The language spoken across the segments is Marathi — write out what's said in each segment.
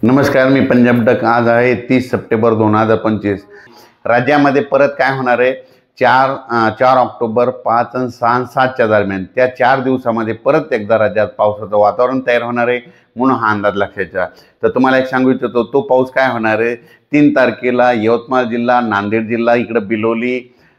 नमस्कार, मी पंजाब डक। आज आहे 30 सप्टेंबर 2025। राज्यामध्ये परत काय होणार आहे? 4 ऑक्टोबर 5 आणि 6 आणि 7च्या दरम्यान त्या 4 दिवसामध्ये परत एकदा राज्यात पावसाचं वातावरण तयार होणार आहे, म्हणून हा अंदाज लक्षायचा। तर तुम्हाला एक सांगू इच्छितो, तो पाऊस काय होणार आहे? 3 तारखेला यवतमाळ जिल्हा, नांदेड जिल्हा, इकडं बिलोली,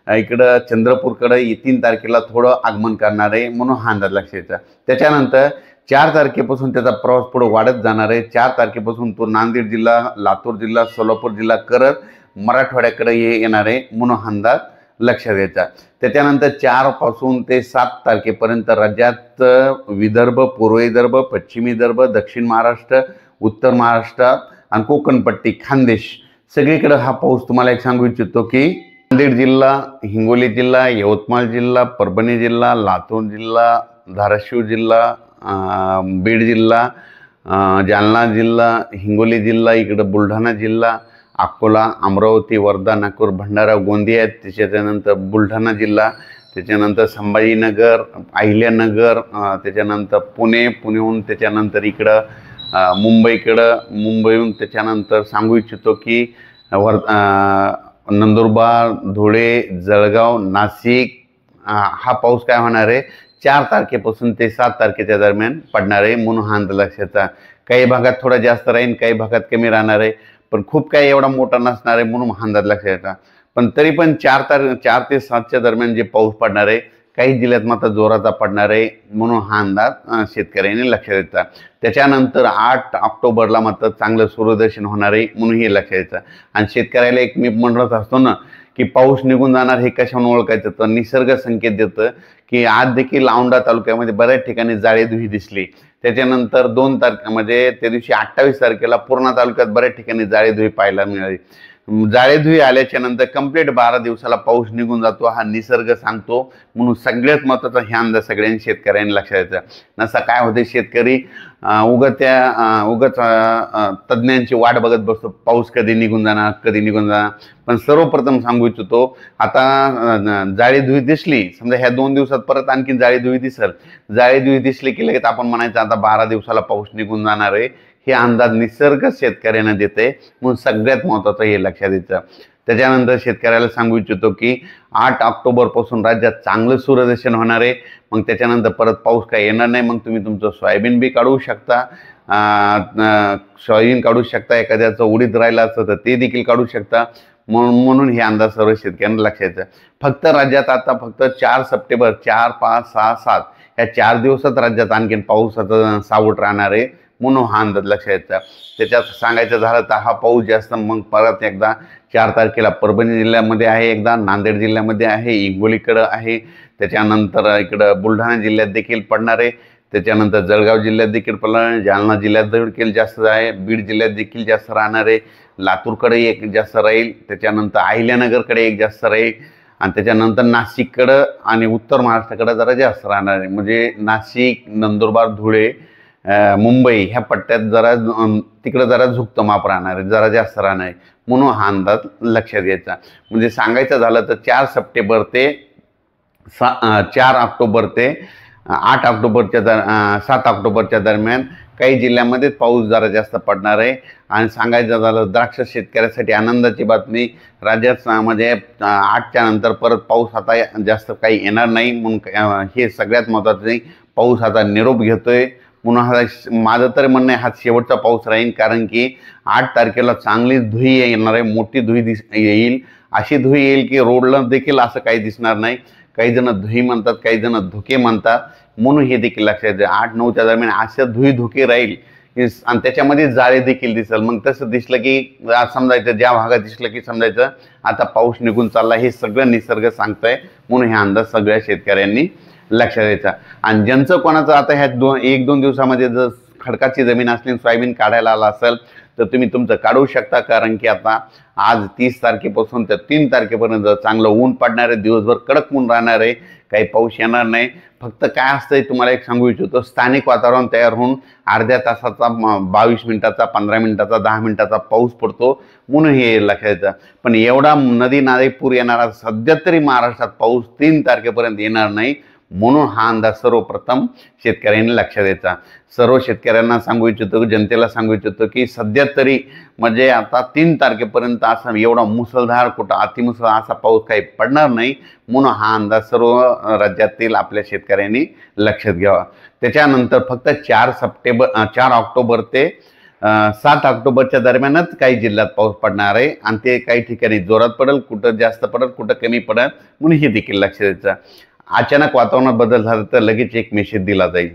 इकडं चंद्रपूरकडे 3 तारखेला थोडं आगमन करणार आहे, म्हणून हा अंदाज लक्षायचा। त्याच्यानंतर 4 तारखेपासून त्याचा प्रवास पुढे वाढत जाणार आहे। 4 तारखेपासून तो नांदेड जिल्हा, लातूर जिल्हा, सोलापूर जिल्हा करत मराठवाड्याकडे येणार आहे, म्हणून हा अंदाज लक्षात घ्यायचा। त्याच्यानंतर 4 पासून ते 7 तारखेपर्यंत राज्यात विदर्भ, पूर्व विदर्भ, पश्चिम विदर्भ, दक्षिण महाराष्ट्र, उत्तर महाराष्ट्र आणि कोकणपट्टी, खानदेश सगळीकडे हा पाऊस तुम्हाला एक सांगू इच्छितो की नांदेड जिल्हा, हिंगोली जिल्हा, यवतमाळ जिल्हा, परभणी जिल्हा, लातूर जिल्हा, धाराशिव जिल्हा, बीड जिल्हा, जालना जिल्हा, हिंगोली जिल्हा, इकडं बुलढाणा जिल्हा, अकोला, अमरावती, वर्धा, नागपूर, भंडारा, गोंदिया, त्याच्यानंतर बुलढाणा जिल्हा, त्याच्यानंतर संभाजीनगर, अहिल्यानगर, त्याच्यानंतर पुण्याहून त्याच्यानंतर इकडं मुंबईहून त्याच्यानंतर सांगू इच्छितो की नंदुरबार, धुळे, जळगाव, नाशिक हा पाऊस काय होणार आहे? 4 तारखेपासून ते 7 तारखेच्या दरम्यान पडणार आहे, म्हणून हा अंदाज लक्षात। काही भागात थोडा जास्त राहील, काही भागात कमी राहणार आहे, पण खूप काही एवढा मोठा नसणार आहे, म्हणून हा अंदाज लक्षात। पण तरी पण 4 ते 7च्या दरम्यान जे पाऊस पडणार आहे, काही जिल्ह्यात मात्र जोराचा पडणार आहे, म्हणून हा अंदाज शेतकऱ्यांनी लक्षात घ्यायचा। त्याच्यानंतर 8 ऑक्टोबरला मात्र चांगलं सूर्यदर्शन होणार आहे, म्हणून हे लक्षात घ्यायचं। आणि शेतकऱ्याला एक मी म्हणत असतो ना की पाऊस निघून जाणार हे कशाने ओळखायचं? तर निसर्ग संकेत देतं की आज देखील औंढा तालुक्यामध्ये बऱ्याच ठिकाणी जाळेधुई दिसली। त्याच्यानंतर 2 तारखे म्हणजे त्या दिवशी 28 तारखेला पूर्णा तालुक्यात बऱ्याच ठिकाणी जाळेधुई पाहायला मिळाली। जाळेधुई आल्याच्या नंतर कंप्लीट 12 दिवसाला पाऊस निघून जातो, हा निसर्ग सांगतो, म्हणून सगळ्यात महत्त्वाचा हे अंदाज सगळ्यांनी शेतकऱ्यांनी लक्षात घ्यायचा। नसा काय होते, शेतकरी उगत तज्ज्ञांची वाट बघत बसतो, पाऊस कधी निघून जाणार। पण सर्वप्रथम सांगू इच्छितो, आता जाळेधुई दिसली, समजा ह्या 2 दिवसात परत आणखी जाळेधुई दिसली की लगेच आपण म्हणायचं आता 12 दिवसाला पाऊस निघून जाणार आहे, हे अंदाज निसर्ग शेतकऱ्यांना देते, म्हणून सगळ्यात महत्त्वाचं हे लक्षात द्यायचं। त्याच्यानंतर शेतकऱ्याला सांगू इच्छितो की 8 ऑक्टोबरपासून राज्यात चांगलं सूर्यदर्शन होणार आहे, मग त्याच्यानंतर परत पाऊस काही येणार नाही। मग तुम्ही तुमचं सोयाबीन बी काढू शकता, एखाद्याचं उडीद राहिलं असतं तर ते देखील काढू शकता, म्हणून हे अंदाज सर्व शेतकऱ्यांना लक्षात द्यायचं। फक्त राज्यात आता फक्त 4 सप्टेंबर, 4, 5, 6, 7 या 4 दिवसात राज्यात आणखीन पावसाचं सावट राहणार आहे, म्हणून हा अंदाज लक्षात घ्यायचा। त्याच्यात सांगायचं झालं तर हा पाऊस जास्त मग परत एकदा 4 तारखेला परभणी जिल्ह्यामध्ये आहे, एकदा नांदेड जिल्ह्यामध्ये आहे, हिंगोलीकडं आहे, त्याच्यानंतर इकडं बुलढाणा जिल्ह्यात देखील पडणार आहे, त्याच्यानंतर जळगाव जिल्ह्यात देखील पडणार आहे, जालना जिल्ह्यात देखील जास्त आहे, बीड जिल्ह्यात देखील जास्त राहणार आहे, लातूरकडे एक जास्त राहील, त्याच्यानंतर अहिल्यानगरकडे एक जास्त राहील, आणि त्याच्यानंतर नाशिककडं आणि उत्तर महाराष्ट्राकडे जरा जास्त राहणार आहे। म्हणजे नाशिक, नंदुरबार, धुळे, मुंबई ह्या पट्ट्यात तिकडं जरा झुकतं माप राहणार आहे, जरा जास्त राहणार आहे, म्हणून हा अंदाज लक्षात घ्यायचा। म्हणजे सांगायचं झालं तर 4 ऑक्टोबर ते 8 ऑक्टोबरच्या 7 ऑक्टोबरच्या दरम्यान काही जिल्ह्यामध्ये पाऊस जरा जास्त पडणार आहे। आणि सांगायचं झालं द्राक्ष शेतकऱ्यासाठी आनंदाची बातमी, राज्यात म्हणजे 8च्या नंतर परत पाऊस आता जास्त काही येणार नाही, म्हणून हे सगळ्यात महत्त्वाचं पाऊस आता निरोप घेतोय, म्हणून माझं तर म्हणणं आहे हा शेवटचा पाऊस राहील, कारण की 8 तारखेला चांगली धुई येणार आहे, मोठी धुई येईल, अशी धुई येईल की रोडला देखील असं काही दिसणार नाही। काही जण धुई म्हणतात, काही जण धुके म्हणतात, म्हणून हे देखील लक्षात द्या। 8-9च्या दरम्यान अशा धुके राहील आणि त्याच्यामध्ये जाळे देखील दिसेल। मग तसं दिसलं की समजायचं, ज्या भागात दिसलं की समजायचं आता पाऊस निघून चालला, हे सगळं निसर्ग सांगतंय, म्हणून हे अंदाज सगळ्या शेतकऱ्यांनी लक्षात द्यायचा। आणि ज्यांचं कोणाचं आता ह्या 1-2 दिवसामध्ये जर खडकाची जमीन असली, सोयाबीन काढायला आला असेल तर तुम्ही तुमचं काढू शकता, कारण की आता आज 30 तारखेपासून तर 3 तारखेपर्यंत चांगलं ऊन पडणार आहे, दिवसभर कडक ऊन राहणार आहे, काही पाऊस येणार नाही। फक्त काय असतंय तुम्हाला एक सांगू इच्छितो, स्थानिक वातावरण तयार होऊन अर्ध्या तासाचा 22 मिनिटाचा, 15 मिनिटाचा, 10 मिनिटाचा पाऊस पडतो, म्हणून हे लक्षात येतं। पण एवढा नदी नाले पूर येणारा सध्या तरी महाराष्ट्रात पाऊस 3 तारखेपर्यंत येणार नाही, म्हणून हा अंदाज सर्वप्रथम शेतकऱ्यांनी लक्षात द्यायचा. सर्व शेतकऱ्यांना सांगू इच्छितो, जनतेला सांगू इच्छितो की सध्या तरी म्हणजे आता 3 तारखेपर्यंत असा एवढा मुसळधार कुठं अतिमुसळधार असा पाऊस काही पडणार नाही, म्हणून हा अंदाज सर्व राज्यातील आपल्या शेतकऱ्यांनी लक्षात घ्यावा. त्याच्यानंतर फक्त 4 ऑक्टोबर ते 7 ऑक्टोबरच्या दरम्यानच काही जिल्ह्यात पाऊस पडणार आहे आणि ते काही ठिकाणी जोरात पडेल, कुठं जास्त पडेल, कुठं कमी पडेल, म्हणून हे देखील लक्षात द्यायचं. अचानक वातावरणात बदल झाला तर लगेच एक मेसेज दिला जाईल.